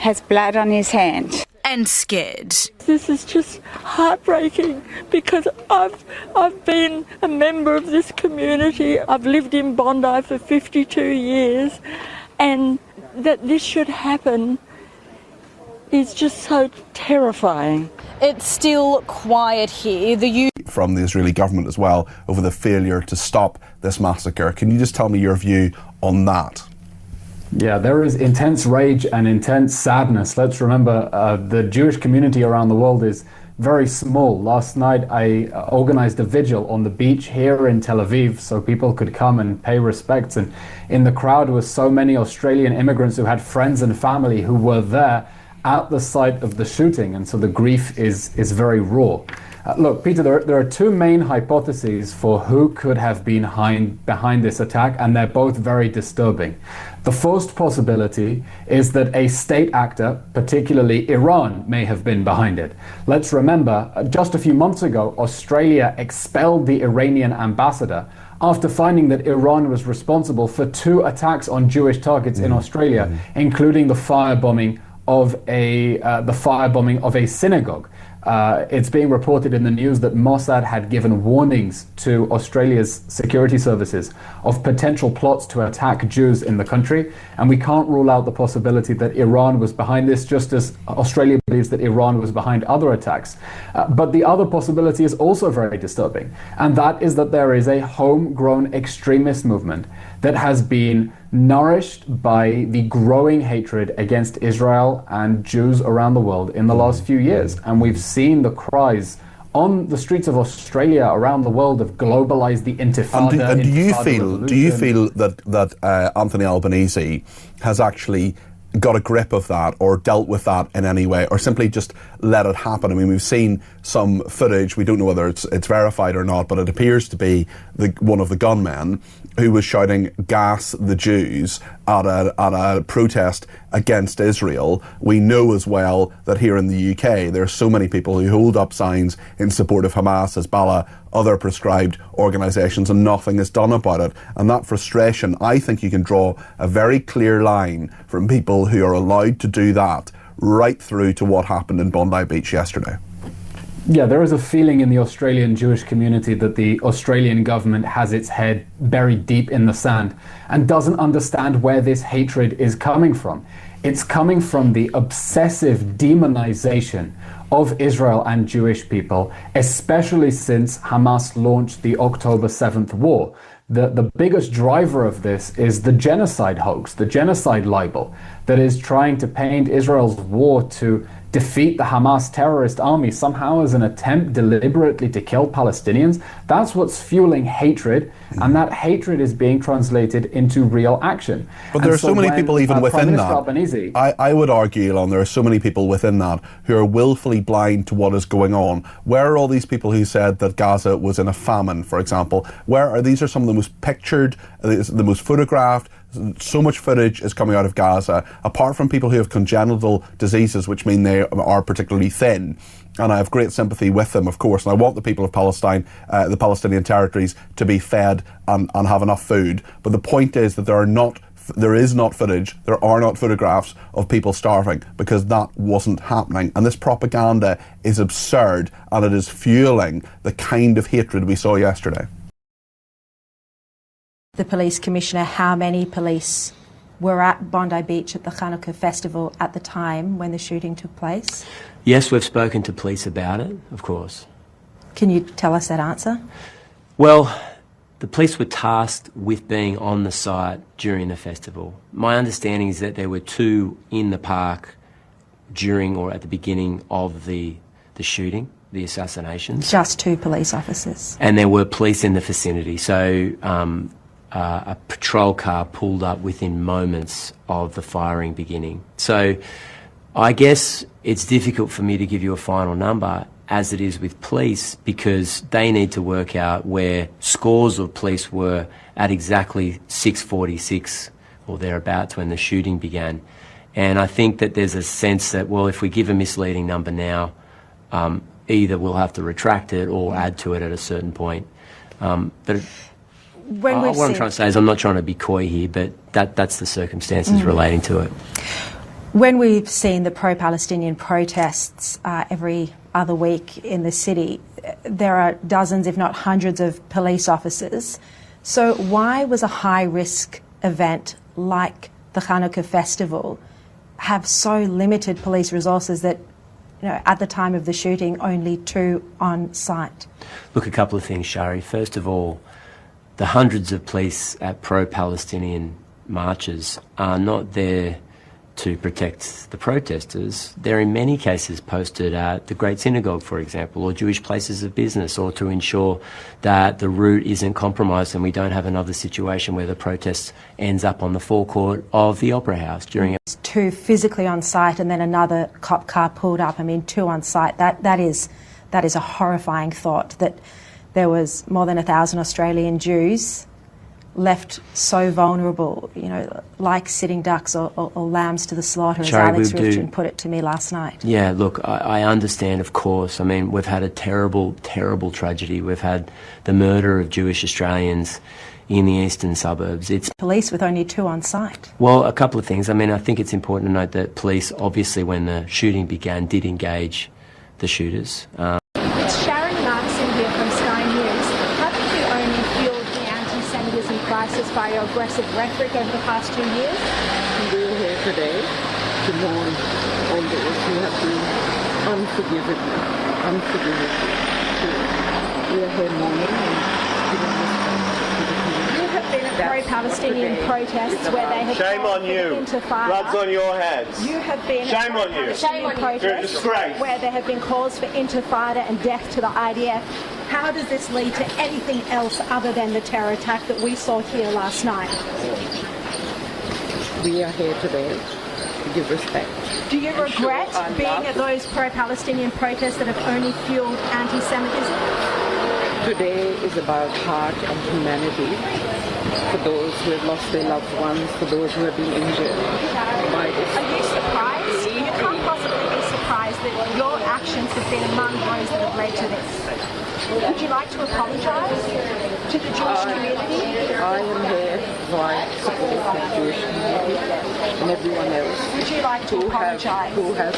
has blood on his hand. And scared. This is just heartbreaking because I've been a member of this community. I've lived in Bondi for 52 years, and that this should happen is just so terrifying. It's still quiet here. From the Israeli government as well over the failure to stop this massacre. Can you just tell me your view on that? Yeah, there is intense rage and intense sadness. Let's remember the Jewish community around the world is very small. Last night I organized a vigil on the beach here in Tel Aviv so people could come and pay respects, and in the crowd was so many Australian immigrants who had friends and family who were there at the site of the shooting, and so the grief is very raw. Look, Peter, there are two main hypotheses for who could have been behind this attack, and they're both very disturbing. The first possibility is that a state actor, particularly Iran, may have been behind it. Let's remember, just a few months ago, Australia expelled the Iranian ambassador after finding that Iran was responsible for 2 attacks on Jewish targets in Australia, including the firebombing of a synagogue. It's being reported in the news that Mossad had given warnings to Australia's security services of potential plots to attack Jews in the country, and we can't rule out the possibility that Iran was behind this, just as Australia believes that Iran was behind other attacks. But the other possibility is also very disturbing, and that is that there is a homegrown extremist movement that has been nourished by the growing hatred against Israel and Jews around the world in the last few years. And we've seen the cries on the streets of Australia, around the world, of globalize the intifada. And do you feel that Anthony Albanese has actually got a grip of that or dealt with that in any way, or simply just let it happen? I mean, we've seen some footage, we don't know whether it's verified or not, but it appears to be one of the gunmen who was shouting "gas the Jews" at a protest against Israel. We know as well that here in the UK there are so many people who hold up signs in support of Hamas, Hezbollah, other prescribed organisations, and nothing is done about it. And that frustration, I think you can draw a very clear line from people who are allowed to do that right through to what happened in Bondi Beach yesterday. Yeah, there is a feeling in the Australian Jewish community that the Australian government has its head buried deep in the sand and doesn't understand where this hatred is coming from. It's coming from the obsessive demonization of Israel and Jewish people, especially since Hamas launched the October 7th war. The biggest driver of this is the genocide hoax, the genocide libel that is trying to paint Israel's war to defeat the Hamas terrorist army somehow as an attempt deliberately to kill Palestinians. That's what's fueling hatred, and that hatred is being translated into real action. But there are so many people even within that. I would argue, Elon, there are so many people within that who are willfully blind to what is going on. Where are all these people who said that Gaza was in a famine, for example? Where are these? Are some of the most pictured, the most photographed. So much footage is coming out of Gaza, apart from people who have congenital diseases, which mean they are particularly thin. And I have great sympathy with them, of course, and I want the people of Palestine, the Palestinian territories, to be fed and have enough food. But the point is that there is not footage, there are not photographs of people starving, because that wasn't happening. And this propaganda is absurd, and it is fueling the kind of hatred we saw yesterday. The police commissioner, how many police were at Bondi Beach at the Hanukkah festival at the time when the shooting took place? Yes, we've spoken to police about it, of course. Can you tell us that answer? Well, the police were tasked with being on the site during the festival. My understanding is that there were 2 in the park during or at the beginning of the shooting, the assassinations. Just 2 police officers. And there were police in the vicinity. So a patrol car pulled up within moments of the firing beginning. So I guess it's difficult for me to give you a final number, as it is with police, because they need to work out where scores of police were at exactly 6:46 or thereabouts when the shooting began. And I think that there's a sense that, well, if we give a misleading number now, either we'll have to retract it or add to it at a certain point. But what I'm trying to say is, I'm not trying to be coy here, but that's the circumstances relating to it. When we've seen the pro-Palestinian protests every other week in the city, there are dozens, if not hundreds, of police officers. So why was a high-risk event like the Hanukkah festival have so limited police resources that, you know, at the time of the shooting, only 2 on site? Look, a couple of things, Shari. First of all, the hundreds of police at pro-Palestinian marches are not there to protect the protesters. They're in many cases posted at the Great Synagogue, for example, or Jewish places of business, or to ensure that the route isn't compromised and we don't have another situation where the protest ends up on the forecourt of the Opera House during 2 physically on site and then another cop car pulled up. I mean, 2 on site. That is a horrifying thought, that there was more than 1,000 Australian Jews left so vulnerable, you know, like sitting ducks or lambs to the slaughter, as Alex Richardson put it to me last night. Yeah, look, I understand, of course. I mean, we've had a terrible, terrible tragedy. We've had the murder of Jewish Australians in the eastern suburbs. It's police with only 2 on site. Well, a couple of things. I mean, I think it's important to note that police, obviously, when the shooting began, did engage the shooters. It's Sharon Markson here from Sky News. Haven't you only fueled the anti-Semitism crisis by your aggressive rhetoric over the past 2 years? We are here today to mourn all those who have been unforgivable. We are here mourning and giving respect to the community. You have been at pro-Palestinian protests where they have Shame on you. Intifada. Blood's on your heads. You have been Shame at on you. pro-Palestinian protests You're a disgrace. where there have been calls for intifada and death to the IDF. How does this lead to anything else other than the terror attack that we saw here last night? We are here today to give respect. Do you regret being at those pro-Palestinian protests that have only fueled anti-Semitism? Today is about heart and humanity for those who have lost their loved ones, for those who have been injured by this. Are you surprised? You can't possibly be surprised that your actions have been among those that have led to this. Would you like to apologise to the Jewish community? I am here for support the Jewish community and everyone else Would you like to apologise? who has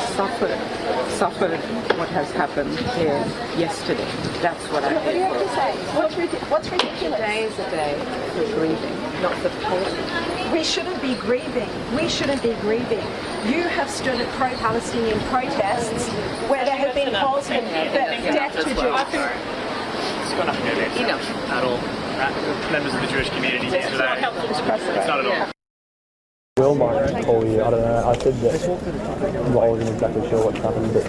suffered what has happened here yesterday. That's what I'm What do you here have to for. say? What's ridiculous? Today is a day for grieving, not for politics. We shouldn't be grieving. We shouldn't be grieving. You have stood at pro-Palestinian protests where there have been calls for death to Jews. Enough at all. Members of the Jewish community here today. It's not at all. Will might call you. I don't know. I said that I wasn't exactly sure what's happened, but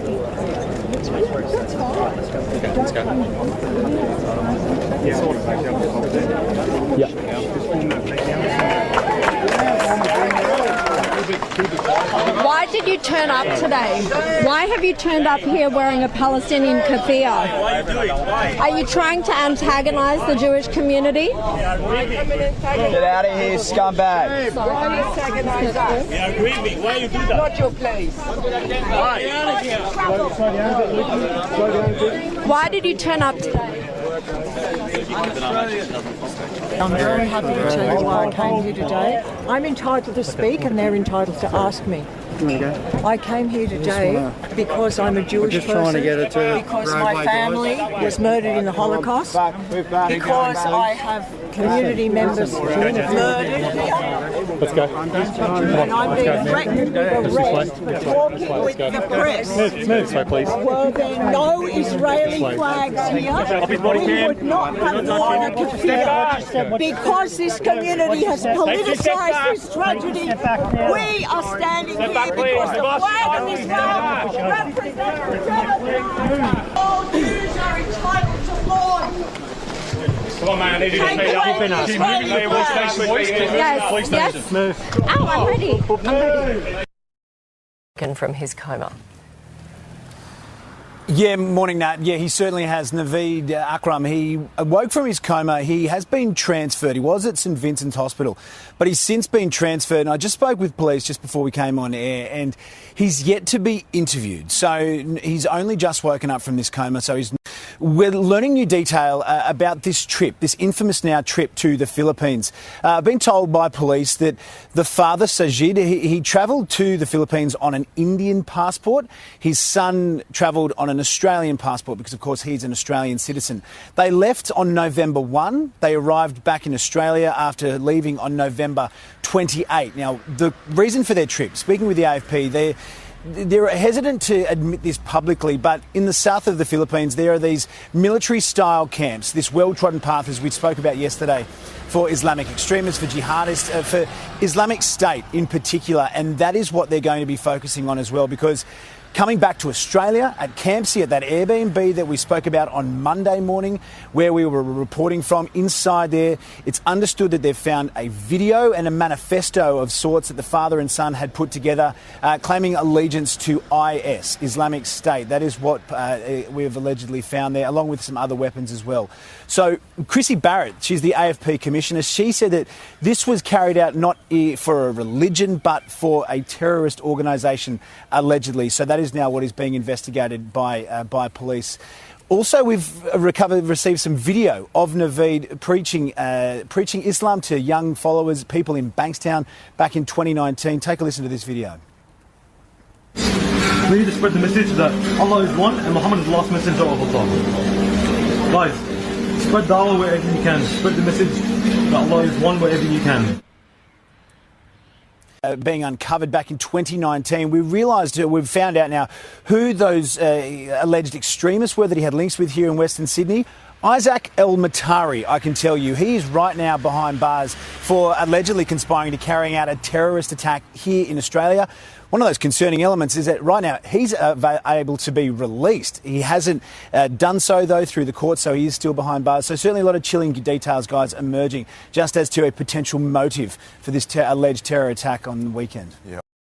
Let's go. Why did you turn up today? Why have you turned up here wearing a Palestinian keffiyeh? Are you trying to antagonise the Jewish community? Get out of here, scumbag. Yeah, agree me. Why you do that? Not your place. Why did you turn up today? I'm very happy to tell you why I came here today. I'm entitled to speak and they're entitled to ask me. I came here today because I'm a Jewish person, because my family was murdered in the Holocaust, because I have community members murdered here. let's go. And I'm being threatened with arrest, talking with the press. Move this way, please. Were there no Israeli flags here, we would not have worn a keffiyeh. Because this community has politicised this tragedy, we are standing here because the flag of Israel represents the genocide. All Jews are entitled to mourn. Come on, man. I need you to speak up. Yes. Move. Oh, I'm ready. From his coma. Yeah, morning, Nat. Yeah, he certainly has. Naveed Akram, he awoke from his coma. He has been transferred. He was at St Vincent's Hospital, but he's since been transferred. And I just spoke with police just before we came on air, and he's yet to be interviewed. So he's only just woken up from this coma. So he's. we're learning new detail about this trip, this infamous now trip to the Philippines. I've been told by police that the father, Sajid, he travelled to the Philippines on an Indian passport. His son travelled on an Australian passport because, of course, he's an Australian citizen. They left on November 1. They arrived back in Australia after leaving on November 28. Now, the reason for their trip, speaking with the AFP, they're hesitant to admit this publicly, but in the south of the Philippines, there are these military-style camps, this well-trodden path, as we spoke about yesterday, for Islamic extremists, for jihadists, for Islamic State in particular, and that is what they're going to be focusing on as well, because coming back to Australia at Campsie, at that Airbnb that we spoke about on Monday morning, where we were reporting from, inside there, it's understood that they've found a video and a manifesto of sorts that the father and son had put together, claiming allegiance to IS, Islamic State. That is what we have allegedly found there, along with some other weapons as well. So Chrissy Barrett, she's the AFP commissioner, she said that this was carried out not for a religion, but for a terrorist organisation, allegedly. So that is now what is being investigated by police. Also, we've received some video of Naveed preaching Islam to young followers, people in Bankstown back in 2019. Take a listen to this video. We need to spread the message that Allah is one and Muhammad is the last messenger of Allah. Guys, spread dawah wherever you can. Spread the message that Allah is one wherever you can. Being uncovered back in 2019, we've found out now who those alleged extremists were that he had links with here in Western Sydney. Isaac El-Matari, I can tell you, he is right now behind bars for allegedly conspiring to carrying out a terrorist attack here in Australia. One of those concerning elements is that right now he's able to be released. He hasn't done so, though, through the court, so he is still behind bars. So certainly a lot of chilling details, guys, emerging just as to a potential motive for this alleged terror attack on the weekend. Yeah.